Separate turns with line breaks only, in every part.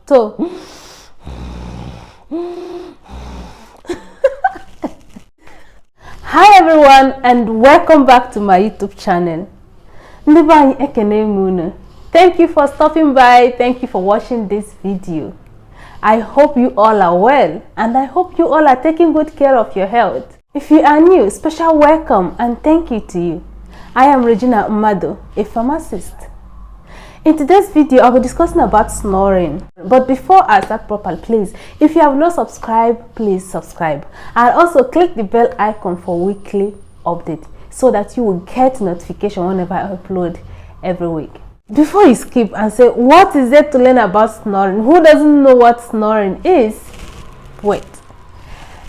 So, hi everyone and welcome back to my YouTube channel. Thank you for stopping by. Thank you for watching this video. I hope you all are well and I hope you all are taking good care of your health. If you are new, special welcome and thank you to you. I am Regina Umado, a pharmacist. In today's video, I'll be discussing about snoring. But before I start properly, please, if you have not subscribed, please subscribe. And also click the bell icon for weekly update so that you will get notification whenever I upload every week. Before you skip and say, what is there to learn about snoring? Who doesn't know what snoring is? Wait.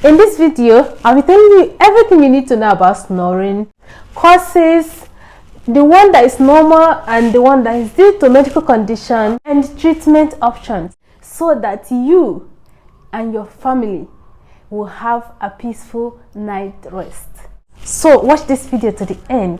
In this video, I'll be telling you everything you need to know about snoring, causes, the one that is normal and the one that is due to medical condition, and treatment options, so that you and your family will have a peaceful night rest. So watch this video to the end.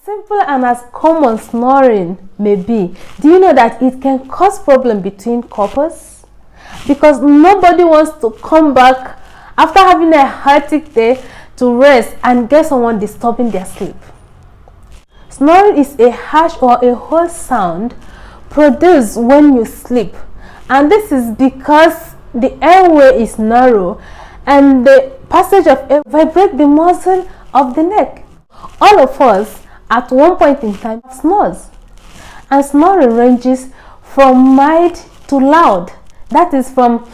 Simple and as common snoring may be, do you know that it can cause problem between couples? Because nobody wants to come back after having a hectic day to rest and get someone disturbing their sleep. Snoring is a harsh or a hoarse sound produced when you sleep, and this is because the airway is narrow and the passage of air vibrates the muscle of the neck. All of us at one point in time snores, and snoring ranges from mild to loud. That is from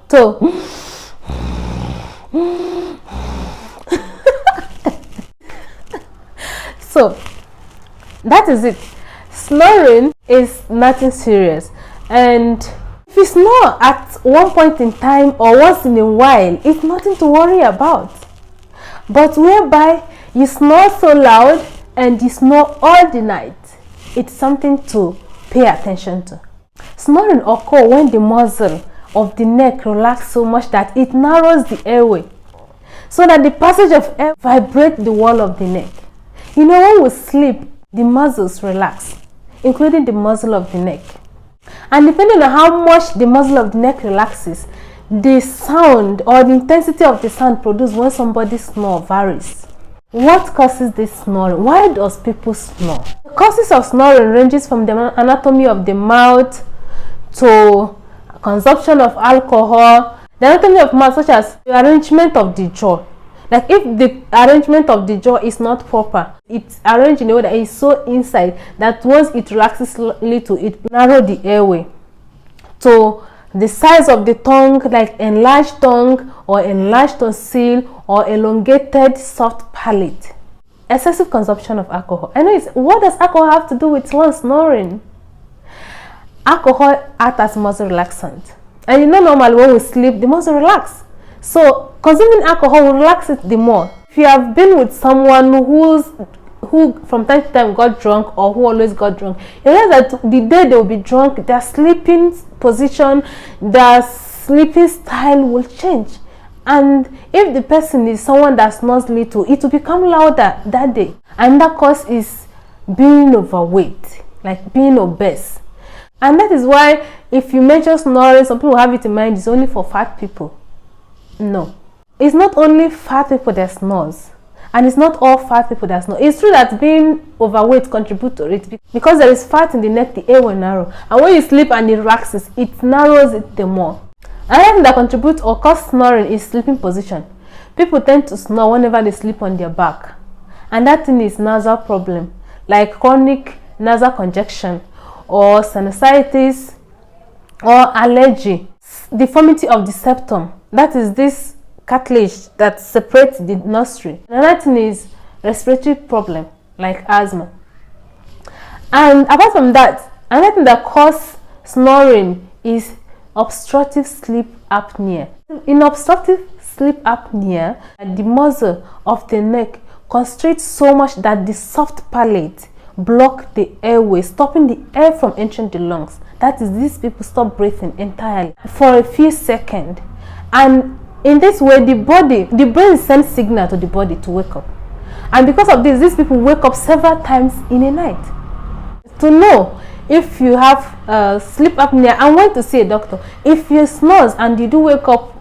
to so that is it. Snoring is nothing serious, and if you snore at one point in time or once in a while, it's nothing to worry about. But whereby you snore so loud and you snore all the night, it's something to pay attention to. Snoring occurs when the muscle of the neck relaxes so much that it narrows the airway, so that the passage of air vibrates the wall of the neck. You know, when we sleep, the muscles relax, including the muscle of the neck. And depending on how much the muscle of the neck relaxes, the sound or the intensity of the sound produced when somebody snores varies. What causes this snoring? Why does people snore? The causes of snoring ranges from the anatomy of the mouth to consumption of alcohol. The anatomy of mouth, such as the arrangement of the jaw. Like if the arrangement of the jaw is not proper, it's arranged in a way that is so inside that once it relaxes little, it narrows the airway. So the size of the tongue, like enlarged tongue or enlarged tonsil or elongated soft palate. Excessive consumption of alcohol. I know what does alcohol have to do with one snoring? Alcohol acts as muscle relaxant. And you know, normally when we sleep, the muscle relax. So consuming alcohol will relax it the more. If you have been with someone who from time to time got drunk or who always got drunk, you realize that the day they will be drunk, their sleeping position, their sleeping style will change. And if the person is someone that snores little, it will become louder that day. And that cause is being overweight, like being obese. And that is why if you mention snoring, some people have it in mind it's only for fat people. No, it's not only fat people that snores. And it's not all fat people that snore. It's true that being overweight contributes to it, because there is fat in the neck, the air will narrow. And when you sleep and it relaxes, it narrows it the more. Another thing that contributes or causes snoring is sleeping position. People tend to snore whenever they sleep on their back. And that thing is nasal problem, like chronic nasal congestion or sinusitis or allergy. Deformity of the septum, that is this cartilage that separates the nostril. Another thing is respiratory problem like asthma. And apart from that, another thing that causes snoring is obstructive sleep apnea. In obstructive sleep apnea, the muscle of the neck constricts so much that the soft palate block the airway, stopping the air from entering the lungs. That is, these people stop breathing entirely for a few seconds. And in this way, the brain sends signal to the body to wake up. And because of this, these people wake up several times in a night. To know if you have sleep apnea and want to see a doctor, if you snore and you do wake up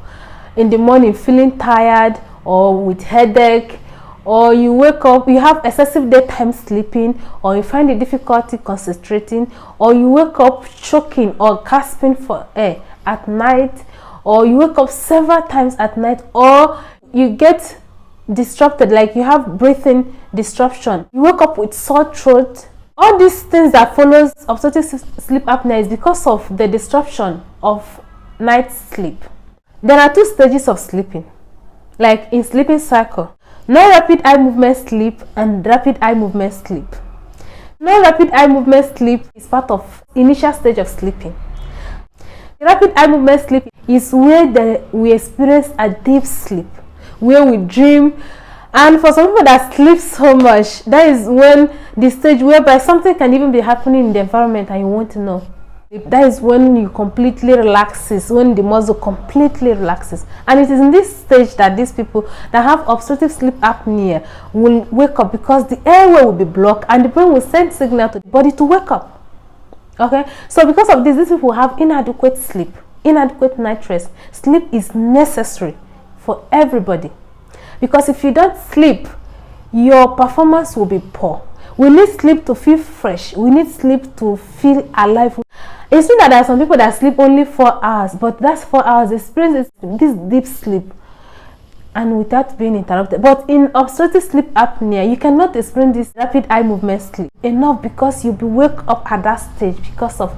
in the morning feeling tired or with headache, or you wake up, you have excessive daytime sleeping, or you find it difficulty concentrating, or you wake up choking or gasping for air at night, or you wake up several times at night, or you get disrupted, like you have breathing disruption, you wake up with sore throat. All these things that follows obstructive sleep apnea is because of the disruption of night sleep. There are two stages of sleeping, like in sleeping cycle: non-rapid eye movement sleep and rapid eye movement sleep. Non-rapid eye movement sleep is part of initial stage of sleeping. Rapid eye movement sleep is where we experience a deep sleep, where we dream. And for some people that sleep so much, that is when the stage whereby something can even be happening in the environment and you want to know. That is when you completely relaxes, when the muscle completely relaxes. And it is in this stage that these people that have obstructive sleep apnea will wake up, because the airway will be blocked and the brain will send signal to the body to wake up. Okay, so because of this, these people have inadequate sleep, inadequate night rest. Sleep is necessary for everybody, because if you don't sleep, your performance will be poor. We need sleep to feel fresh. We need sleep to feel alive. It's true that there are some people that sleep only 4 hours, but that's 4 hours experience this deep sleep and without being interrupted. But in obstructive sleep apnea, you cannot experience this rapid eye movement sleep enough, because you'll be wake up at that stage because of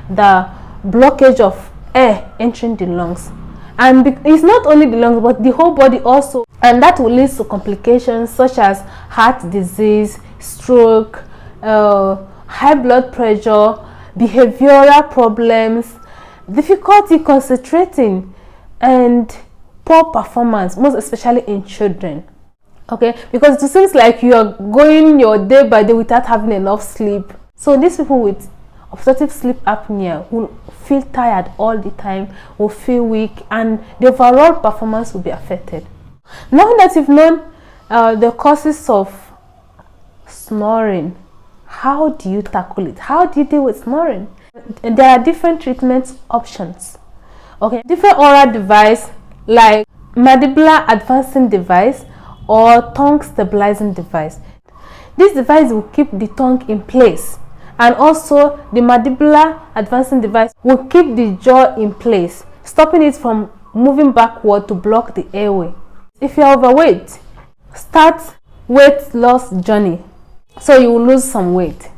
the blockage of air entering the lungs. And it's not only the lungs, but the whole body also, and that will lead to complications such as heart disease, stroke, high blood pressure, behavioral problems, difficulty concentrating, and poor performance, most especially in children. Okay, because it seems like you are going your day by day without having enough sleep. So these people with obstructive sleep apnea will feel tired all the time, will feel weak, and the overall performance will be affected. Now that you've known the causes of snoring, how do you tackle it? How do you deal with snoring? There are different treatment options. Okay, different oral device like mandibular advancing device or tongue stabilizing device. This device will keep the tongue in place, and also the mandibular advancing device will keep the jaw in place, stopping it from moving backward to block the airway. If you are overweight, start weight loss journey so you will lose some weight.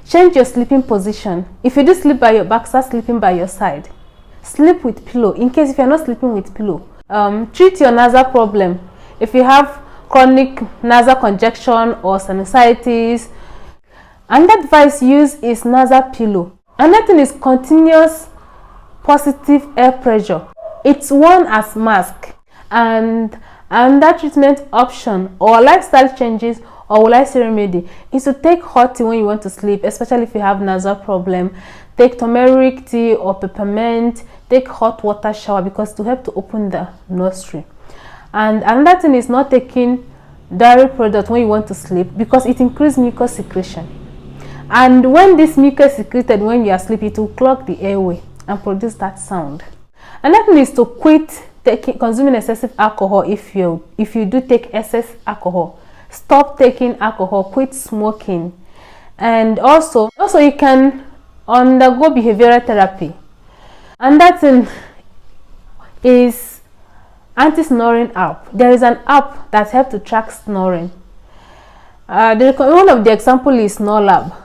Change your sleeping position. If you do sleep by your back, start sleeping by your side. Sleep with pillow. In case if you are not sleeping with pillow, treat your nasal problem. If you have chronic nasal congestion or sinusitis, another device used is nasal pillow. Another thing is continuous positive air pressure. It's worn as mask. And another treatment option or lifestyle changes, or will I say remedy, is to take hot tea when you want to sleep, especially if you have nasal problem. Take turmeric tea or peppermint. Take hot water shower, because to help to open the nostril. And another thing is not taking dairy product when you want to sleep, because it increases mucus secretion. And when this mucus is secreted when you are sleeping, it will clog the airway and produce that sound. Another thing is to quit consuming excessive alcohol. If you do take excess alcohol, stop taking alcohol, quit smoking. And also you can undergo behavioral therapy. And that thing is anti-snoring app. There is an app that helps to track snoring. One of the example is SnoreLab.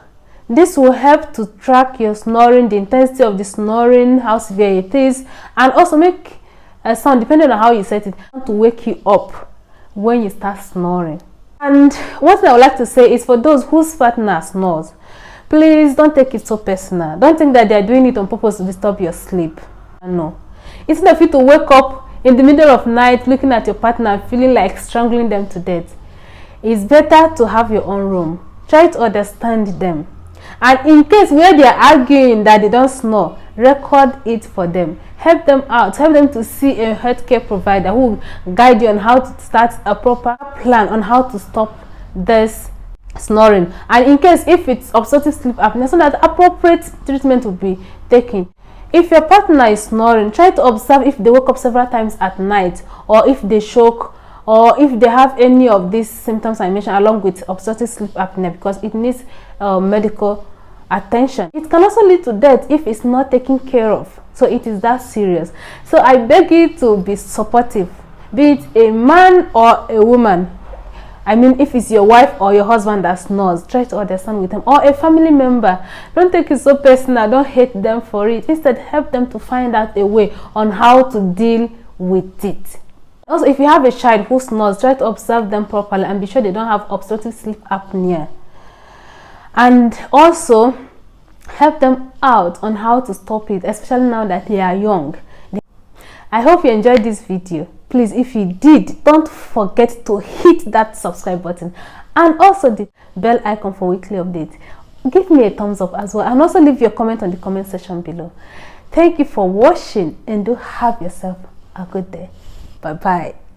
This will help to track your snoring, the intensity of the snoring, how severe it is, and also make a sound depending on how you set it to wake you up when you start snoring. And what I would like to say is, for those whose partner snores, please don't take it so personal. Don't think that they are doing it on purpose to disturb your sleep. No. Instead of you to wake up in the middle of night looking at your partner and feeling like strangling them to death, it's better to have your own room. Try to understand them. And in case where they are arguing that they don't snore, record it for them. Help them out. Help them to see a healthcare provider who will guide you on how to start a proper plan on how to stop this snoring. And in case if it's obstructive sleep apnea, so that appropriate treatment will be taken. If your partner is snoring, try to observe if they wake up several times at night, or if they choke, or if they have any of these symptoms I mentioned along with obstructive sleep apnea, because it needs medical attention. It can also lead to death if it's not taken care of. So it is that serious. So I beg you to be supportive, be it a man or a woman. I mean, if it's your wife or your husband that snores, try to understand with them, or a family member. Don't take it so personal. Don't hate them for it. Instead, help them to find out a way on how to deal with it. Also, if you have a child who snores, try to observe them properly and be sure they don't have obstructive sleep apnea. And also, help them out on how to stop it, especially now that they are young. I hope you enjoyed this video. Please, if you did, don't forget to hit that subscribe button and also the bell icon for weekly updates. Give me a thumbs up as well, and also leave your comment on the comment section below. Thank you for watching, and do have yourself a good day. Bye bye.